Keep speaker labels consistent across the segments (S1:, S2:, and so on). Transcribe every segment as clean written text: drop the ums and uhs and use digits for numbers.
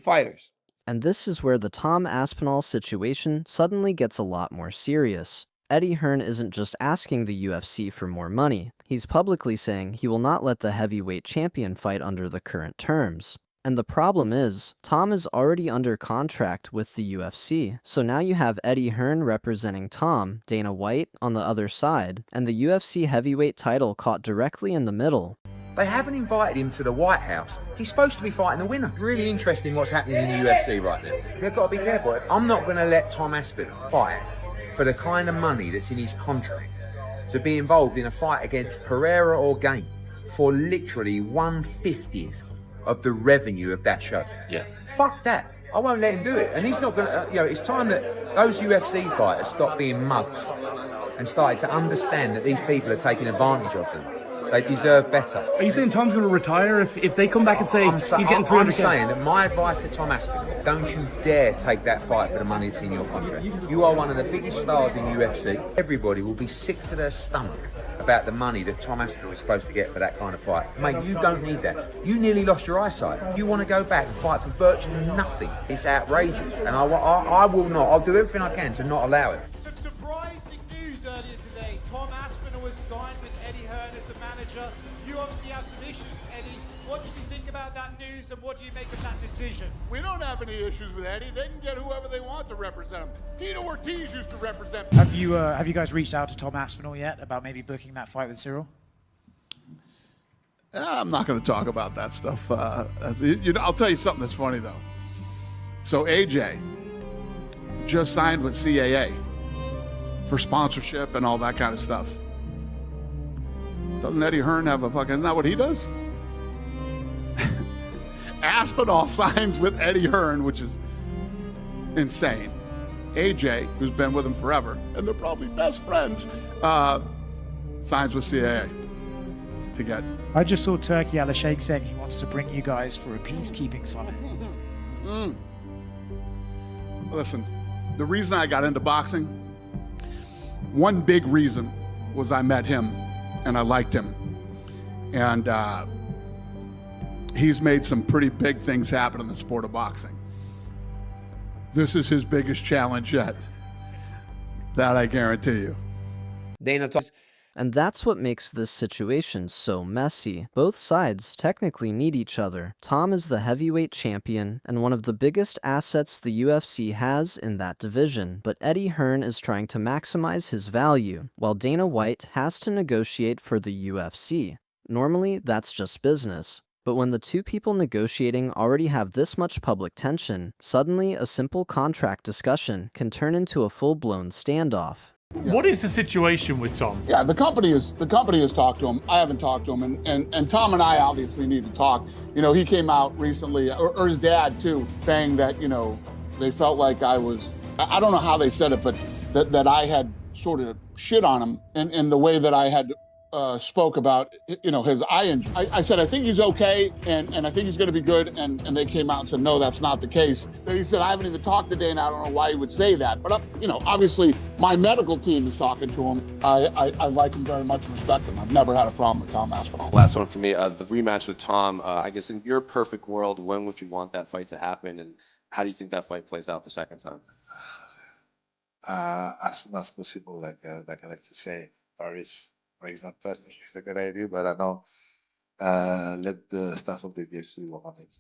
S1: fighters.
S2: And this is where the Tom Aspinall situation suddenly gets a lot more serious. Eddie Hearn isn't just asking the UFC for more money, he's publicly saying he will not let the heavyweight champion fight under the current terms. And the problem is, Tom is already under contract with the UFC, so now you have Eddie Hearn representing Tom, Dana White on the other side, and the UFC heavyweight title caught directly in the middle.
S1: They haven't invited him to the White House. He's supposed to be fighting the winner. Really interesting what's happening in the UFC right now. They've got to be careful. I'm not going to let Tom Aspinall fight for the kind of money that's in his contract to be involved in a fight against Pereira or Game for literally 1/50th of the revenue of that show.
S3: Yeah.
S1: Fuck that. I won't let him do it. And he's not going to, it's time that those UFC fighters stop being mugs and started to understand that these people are taking advantage of them. They deserve better.
S4: Are you saying Tom's going to retire if they come back and say he's getting 300K?
S1: I'm saying that my advice to Tom Aspinall, don't you dare take that fight for the money that's in your contract. You are one of the biggest stars in UFC. Everybody will be sick to their stomach about the money that Tom Aspinall is supposed to get for that kind of fight. Mate, you don't need that. You nearly lost your eyesight. You want to go back and fight for virtually nothing. It's outrageous. And I will not. I'll do everything I can to not allow it.
S5: Some surprising news earlier today. Tom Aspinall was signed with Eddie Hearn as a manager. You obviously have some issues, Eddie. What did you think about that news and what do you make of that decision?
S6: We don't have any issues with Eddie. They can get whoever they want to represent him. Tito Ortiz used to represent.
S7: Have you guys reached out to Tom Aspinall yet about maybe booking that fight with Cyril?
S6: I'm not going to talk about that stuff. I'll tell you something that's funny though. So AJ just signed with CAA for sponsorship and all that kind of stuff. Doesn't Eddie Hearn have a fucking, isn't that what he does? Aspinall signs with Eddie Hearn, which is insane. AJ, who's been with him forever, and they're probably best friends, signs with CAA to get.
S7: I just saw Turkey Al Sheikh saying he wants to bring you guys for a peacekeeping summit.
S6: Listen, the reason I got into boxing, one big reason was I met him and I liked him. And he's made some pretty big things happen in the sport of boxing. This is his biggest challenge yet. That I guarantee you.
S2: And that's what makes this situation so messy. Both sides technically need each other. Tom is the heavyweight champion and one of the biggest assets the UFC has in that division, but Eddie Hearn is trying to maximize his value, while Dana White has to negotiate for the UFC. Normally, that's just business. But when the two people negotiating already have this much public tension, suddenly a simple contract discussion can turn into a full-blown standoff.
S4: Yeah. What is the situation with Tom?
S6: Yeah, the company has talked to him. I haven't talked to him, and Tom and I obviously need to talk. You know, he came out recently, or his dad too, saying that, you know, they felt like I don't know how they said it, but that I had sort of shit on him in the way that I had spoke about, you know, his eye injury. I said, I think he's okay, and I think he's going to be good, and they came out and said, no, that's not the case. He said, I haven't even talked to Dana. I don't know why he would say that. But, you know, obviously, my medical team is talking to him. I like him very much and respect him. I've never had a problem with Tom Aspinall.
S3: Last one for me, the rematch with Tom. I guess in your perfect world, when would you want that fight to happen, and how do you think that fight plays out the second time?
S8: As soon as possible, like I like to say. Paris, for example, it's a good idea, but I know let the staff of the UFC work on it.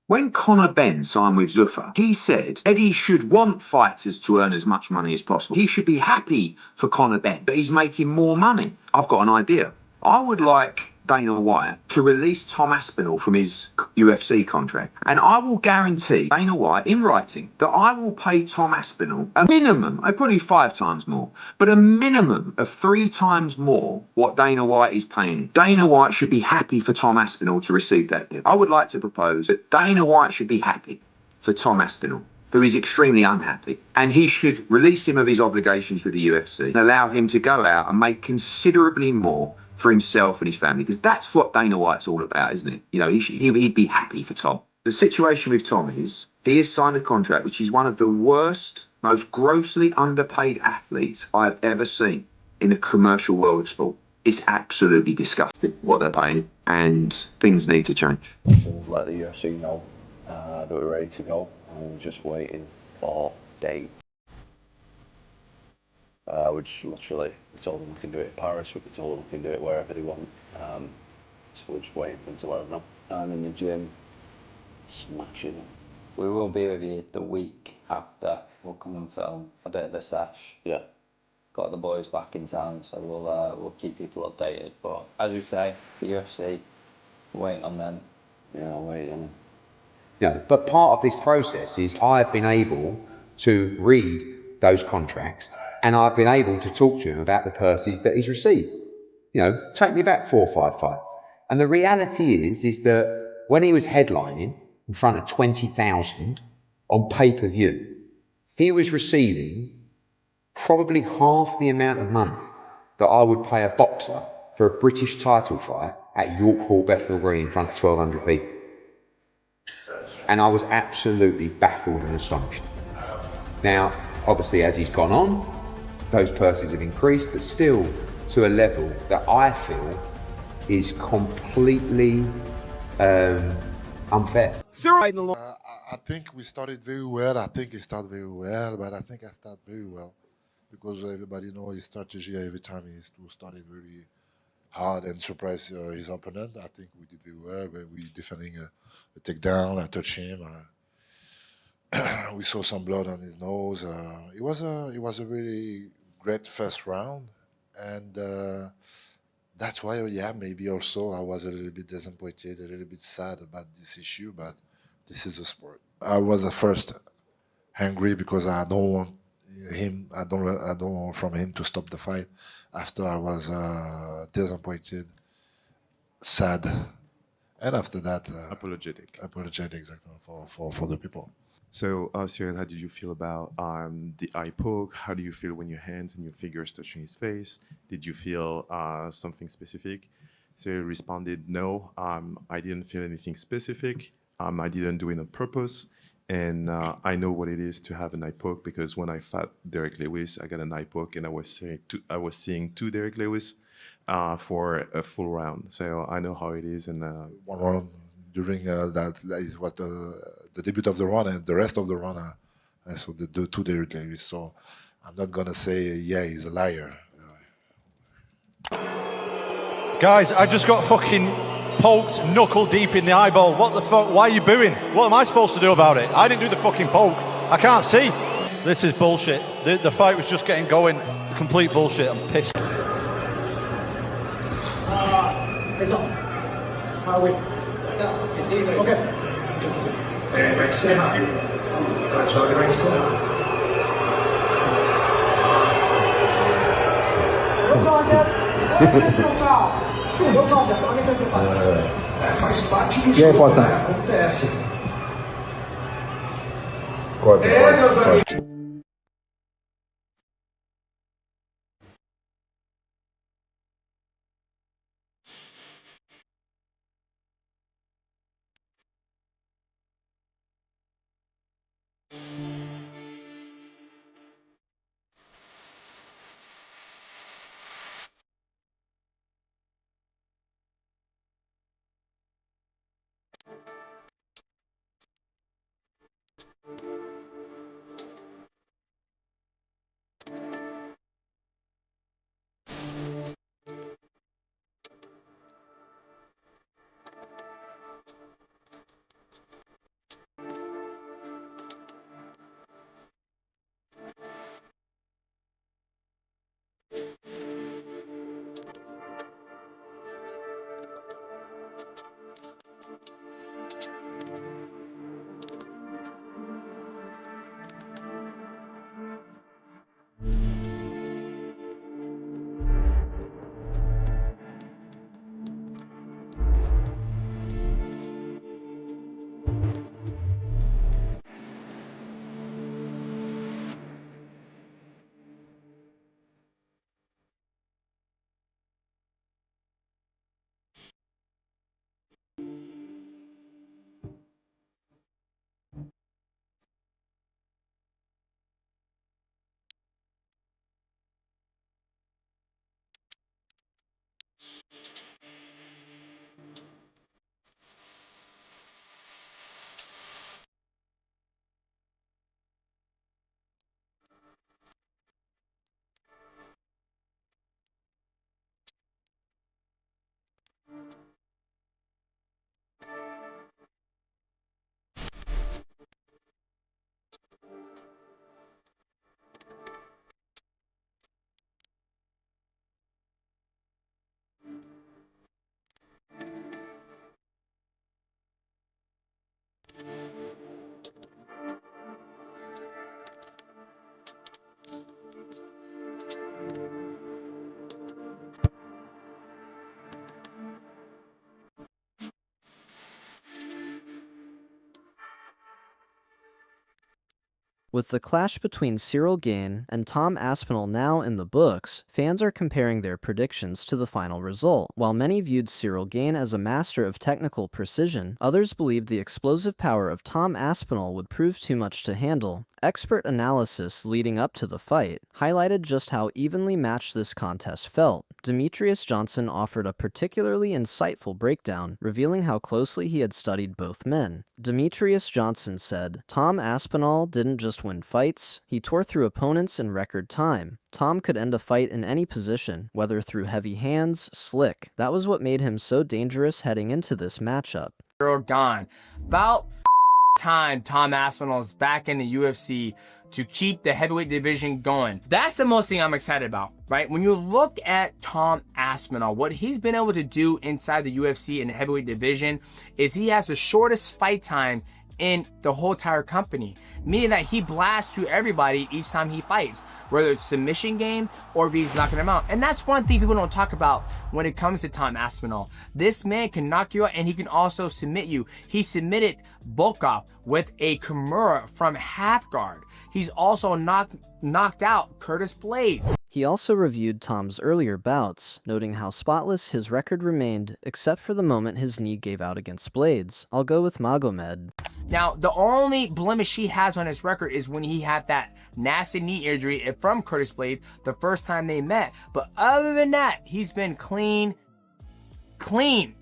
S9: When Conor Benn signed with Zuffa, he said Eddie should want fighters to earn as much money as possible. He should be happy for Conor Benn, but he's making more money. I've got an idea. I would like Dana White to release Tom Aspinall from his UFC contract, and I will guarantee Dana White in writing that I will pay Tom Aspinall a minimum, probably 5 times more, but a minimum of 3 times more what Dana White is paying. Dana White should be happy for Tom Aspinall to receive that deal. I would like to propose that Dana White should be happy for Tom Aspinall, who is extremely unhappy, and he should release him of his obligations with the UFC and allow him to go out and make considerably more for himself and his family, because that's what Dana White's all about, isn't it? You know, he'd be happy for Tom. The situation with Tom is he has signed a contract which is one of the worst, most grossly underpaid athletes I've ever seen in the commercial world of sport. It's absolutely disgusting what they're paying, and things need to change.
S10: Let the UFC know
S3: that we're ready to go, and we're just waiting for date. We're just literally, we told them we can do it in Paris, we told them we can do it wherever they want. So we're just waiting for them to let us know.
S10: I'm in the gym, smashing it. We will be with you the week after. We'll come and film a bit of a sesh.
S3: Yeah.
S10: Got the boys back in town, so we'll keep people updated. But as we say, the UFC, waiting on them.
S3: Yeah, waiting.
S1: But part of this process is I've been able to read those contracts and I've been able to talk to him about the purses that he's received. Take me back 4 or 5 fights. And the reality is that when he was headlining in front of 20,000 on pay-per-view, he was receiving probably half the amount of money that I would pay a boxer for a British title fight at York Hall, Bethnal Green in front of 1,200 people. And I was absolutely baffled and astonished. Now, obviously, as he's gone on, those purses have increased, but still to a level that I feel is completely unfair.
S8: I think we started very well. I think he started very well, but I think I started very well because everybody knows his strategy every time he started very hard and surprise his opponent. I think we did very well. We defending a takedown, I touched him. We saw some blood on his nose. It was a really great first round, and that's why, yeah, maybe also I was a little bit disappointed, a little bit sad about this issue, but this is a sport. I was at first angry because I don't want him. I don't want from him to stop the fight. After I was disappointed, sad, and after that, apologetic exactly for the people.
S11: So, Cyril, how did you feel about the eye poke? How do you feel when your hands and your fingers touching his face? Did you feel something specific? Cyril responded, no, I didn't feel anything specific. I didn't do it on purpose. And I know what it is to have an eye poke because when I fought Derek Lewis, I got an eye poke and I was seeing two Derek Lewis for a full round. So I know how it is. And
S8: one round during that is what the debut of the run and the rest of the run. I saw the two Derek Lewis. So I'm not gonna say yeah he's a liar.
S12: Guys, I just got fucking poked knuckle deep in the eyeball. What the fuck? Why are you booing? What am I supposed to do about it? I didn't do the fucking poke. I can't see. This is bullshit. The fight was just getting going. Complete bullshit. I'm pissed.
S13: E aí, Potan? Acontece. Corta.
S2: With the clash between Cyril Gane and Tom Aspinall now in the books, fans are comparing their predictions to the final result. While many viewed Cyril Gane as a master of technical precision, others believed the explosive power of Tom Aspinall would prove too much to handle. Expert analysis leading up to the fight highlighted just how evenly matched this contest felt. Demetrius Johnson offered a particularly insightful breakdown, revealing how closely he had studied both men. Demetrius Johnson said, "Tom Aspinall didn't just win fights, he tore through opponents in record time. Tom could end a fight in any position, whether through heavy hands, slick. That was what made him so dangerous heading into this matchup."
S14: Gone. About time Tom Aspinall is back in the UFC to keep the heavyweight division going. That's the most thing I'm excited about, right? When you look at Tom Aspinall, what he's been able to do inside the UFC in the heavyweight division is he has the shortest fight time in the whole entire company, meaning that he blasts through everybody each time he fights, whether it's submission game or if he's knocking them out. And that's one thing people don't talk about when it comes to Tom Aspinall. This man can knock you out and he can also submit you. He submitted Volkov with a Kimura from half guard. He's also knocked out Curtis Blades.
S2: He also reviewed Tom's earlier bouts, noting how spotless his record remained, except for the moment his knee gave out against Blades. I'll go with Magomed.
S14: Now, the only blemish he has on his record is when he had that nasty knee injury from Curtis Blades the first time they met. But other than that, he's been clean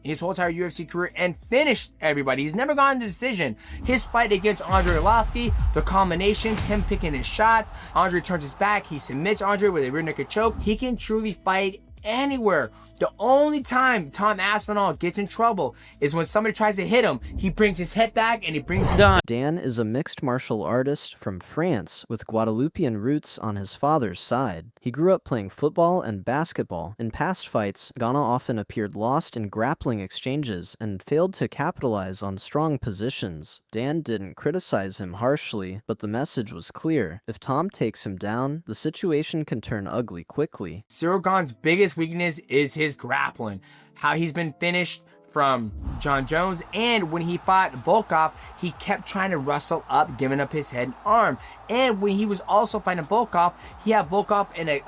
S14: his whole entire UFC career and finished everybody. He's never gotten a decision. His fight against Andre Arlovski, the combinations, him picking his shots, Andre turns his back, he submits Andre with a rear naked choke. He can truly fight anywhere. The only time Tom Aspinall gets in trouble is when somebody tries to hit him. He brings his head back and he brings him down.
S2: Dan is a mixed martial artist from France with Guadeloupean roots on his father's side. He grew up playing football and basketball. In past fights, Ghana often appeared lost in grappling exchanges and failed to capitalize on strong positions. Dan didn't criticize him harshly, but the message was clear. If Tom takes him down, the situation can turn ugly quickly.
S14: Cyril Gane's biggest weakness is his grappling. How he's been finished from John Jones, and when he fought Volkov, he kept trying to wrestle up, giving up his head and arm. And when he was also fighting Volkov, he had Volkov in a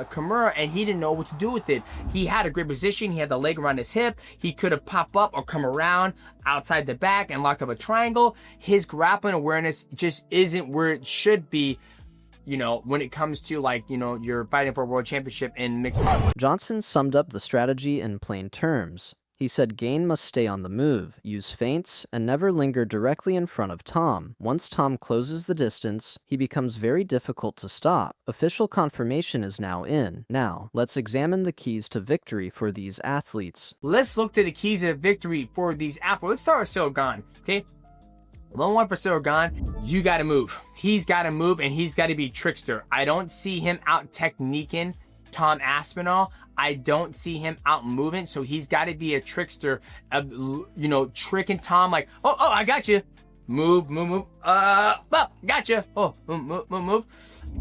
S14: Kimura, and he didn't know what to do with it. He had a great position. He had the leg around his hip. He could have popped up or come around outside the back and locked up a triangle. His grappling awareness just isn't where it should be, you know, when it comes to, like, you know, you're fighting for a world championship in mixed martial arts.
S2: Johnson summed up the strategy in plain terms. He said Gane must stay on the move, use feints, and never linger directly in front of Tom. Once Tom closes the distance, he becomes very difficult to stop. Official confirmation is now in. Now, let's examine the keys to victory for these athletes.
S14: Let's look to the keys of victory for these athletes. Let's start with Cyril Gane, okay? 1-1 for Cyril Gane. You got to move. He's got to move, and he's got to be trickster. I don't see him out techniquing Tom Aspinall. I don't see him out moving, so he's got to be a trickster, you know, tricking Tom like, oh, I got you. Move. Got you. Oh, move.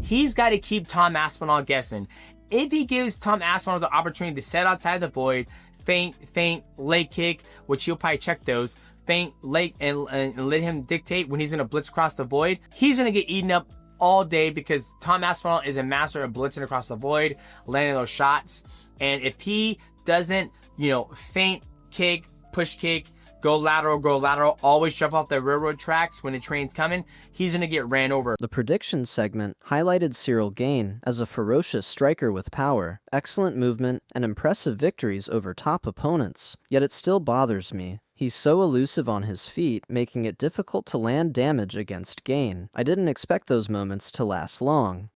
S14: He's got to keep Tom Aspinall guessing. If he gives Tom Aspinall the opportunity to set outside the void, feint, leg kick, which he'll probably check those, feint, leg, and let him dictate when he's going to blitz across the void, he's going to get eaten up all day because Tom Aspinall is a master of blitzing across the void, landing those shots. And if he doesn't, you know, feint, kick, push kick, go lateral, always jump off the railroad tracks when the train's coming, he's going to get ran over.
S2: The prediction segment highlighted Cyril Gane as a ferocious striker with power, excellent movement, and impressive victories over top opponents. Yet it still bothers me. He's so elusive on his feet, making it difficult to land damage against Gane. I didn't expect those moments to last long.